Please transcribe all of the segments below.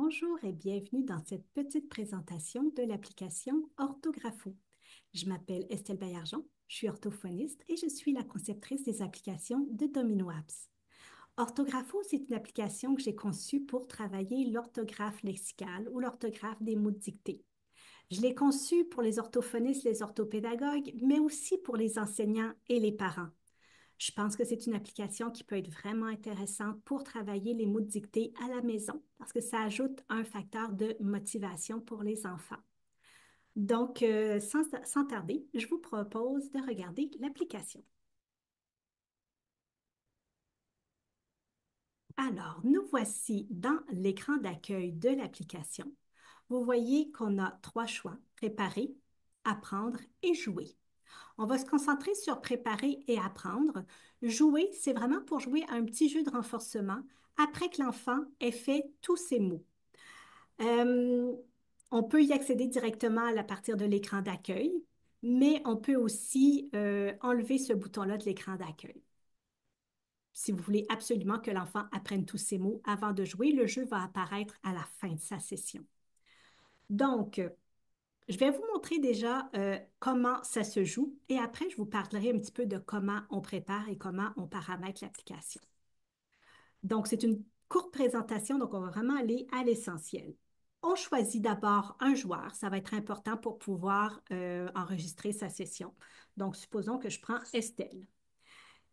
Bonjour et bienvenue dans cette petite présentation de l'application Orthographo. Je m'appelle Estelle Baillargeon, je suis orthophoniste et je suis la conceptrice des applications de Domino Apps. Orthographo, c'est une application que j'ai conçue pour travailler l'orthographe lexicale ou l'orthographe des mots dictés. Je l'ai conçue pour les orthophonistes, les orthopédagogues, mais aussi pour les enseignants et les parents. Je pense que c'est une application qui peut être vraiment intéressante pour travailler les mots dictés à la maison parce que ça ajoute un facteur de motivation pour les enfants. Donc, sans tarder, je vous propose de regarder l'application. Alors, nous voici dans l'écran d'accueil de l'application. Vous voyez qu'on a trois choix: préparer, apprendre et jouer. On va se concentrer sur préparer et apprendre. Jouer, c'est vraiment pour jouer à un petit jeu de renforcement après que l'enfant ait fait tous ses mots. Euh, on peut y accéder directement à partir de l'écran d'accueil, mais on peut aussi enlever ce bouton-là de l'écran d'accueil. Si vous voulez absolument que l'enfant apprenne tous ses mots avant de jouer, le jeu va apparaître à la fin de sa session. Donc, je vais vous montrer déjà comment ça se joue et après, je vous parlerai un petit peu de comment on prépare et comment on paramètre l'application. Donc, c'est une courte présentation, donc on va vraiment aller à l'essentiel. On choisit d'abord un joueur, ça va être important pour pouvoir enregistrer sa session. Donc, supposons que je prends Estelle.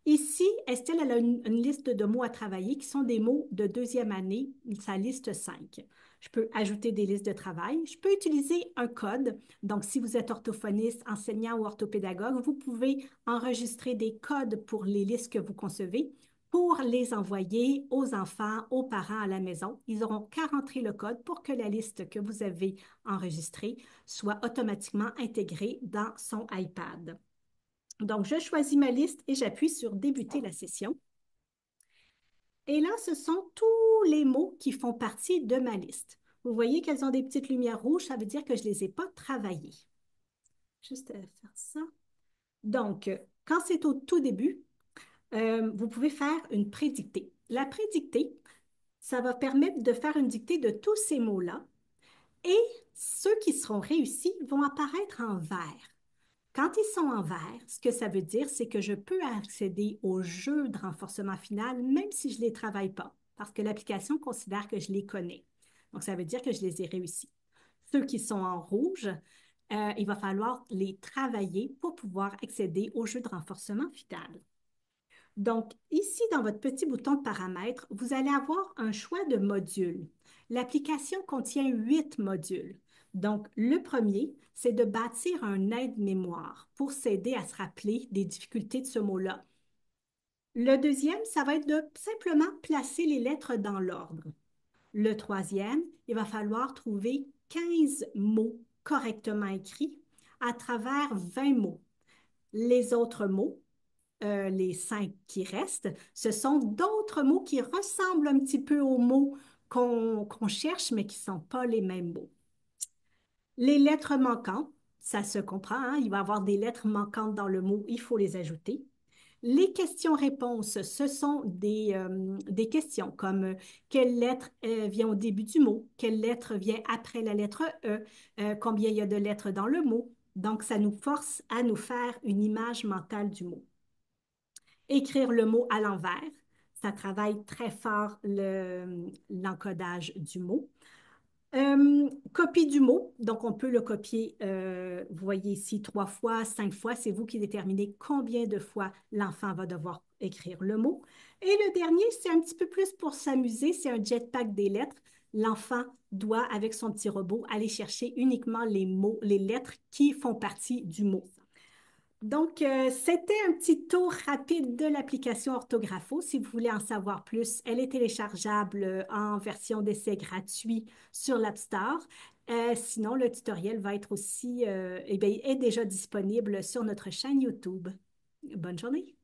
Ici, Estelle, elle a une liste de mots à travailler qui sont des mots de deuxième année, sa liste 5. Je peux ajouter des listes de travail. Je peux utiliser un code. Donc, si vous êtes orthophoniste, enseignant ou orthopédagogue, vous pouvez enregistrer des codes pour les listes que vous concevez pour les envoyer aux enfants, aux parents à la maison. Ils auront qu'à rentrer le code pour que la liste que vous avez enregistrée soit automatiquement intégrée dans son iPad. Donc, je choisis ma liste et j'appuie sur Débuter la session. Et là, ce sont tous les mots qui font partie de ma liste. Vous voyez qu'elles ont des petites lumières rouges, ça veut dire que je ne les ai pas travaillées. Juste faire ça. Donc, quand c'est au tout début, vous pouvez faire une prédictée. La prédictée, ça va permettre de faire une dictée de tous ces mots-là et ceux qui seront réussis vont apparaître en vert. Quand ils sont en vert, ce que ça veut dire, c'est que je peux accéder au jeu de renforcement final, même si je ne les travaille pas, parce que l'application considère que je les connais. Donc, ça veut dire que je les ai réussis. Ceux qui sont en rouge, il va falloir les travailler pour pouvoir accéder au jeu de renforcement final. Donc, ici, dans votre petit bouton de paramètres, vous allez avoir un choix de modules. L'application contient 8 modules. Donc, le premier, c'est de bâtir un aide-mémoire pour s'aider à se rappeler des difficultés de ce mot-là. Le deuxième, ça va être de simplement placer les lettres dans l'ordre. Le troisième, il va falloir trouver 15 mots correctement écrits à travers 20 mots. Les autres mots, les 5 qui restent, ce sont d'autres mots qui ressemblent un petit peu aux mots qu'on cherche, mais qui ne sont pas les mêmes mots. Les lettres manquantes, ça se comprend, hein? Il va y avoir des lettres manquantes dans le mot, il faut les ajouter. Les questions-réponses, ce sont des questions comme quelle lettre vient au début du mot, quelle lettre vient après la lettre E, combien il y a de lettres dans le mot. Donc, ça nous force à nous faire une image mentale du mot. Écrire le mot à l'envers, ça travaille très fort l'encodage du mot. Copie du mot, donc on peut le copier, vous voyez ici, 3 fois, 5 fois, c'est vous qui déterminez combien de fois l'enfant va devoir écrire le mot. Et le dernier, c'est un petit peu plus pour s'amuser, c'est un jetpack des lettres. L'enfant doit, avec son petit robot, aller chercher uniquement les mots, les lettres qui font partie du mot. Donc, c'était un petit tour rapide de l'application Orthographo. Si vous voulez en savoir plus, elle est téléchargeable en version d'essai gratuit sur l'App Store. Sinon, le tutoriel va être aussi, est déjà disponible sur notre chaîne YouTube. Bonne journée!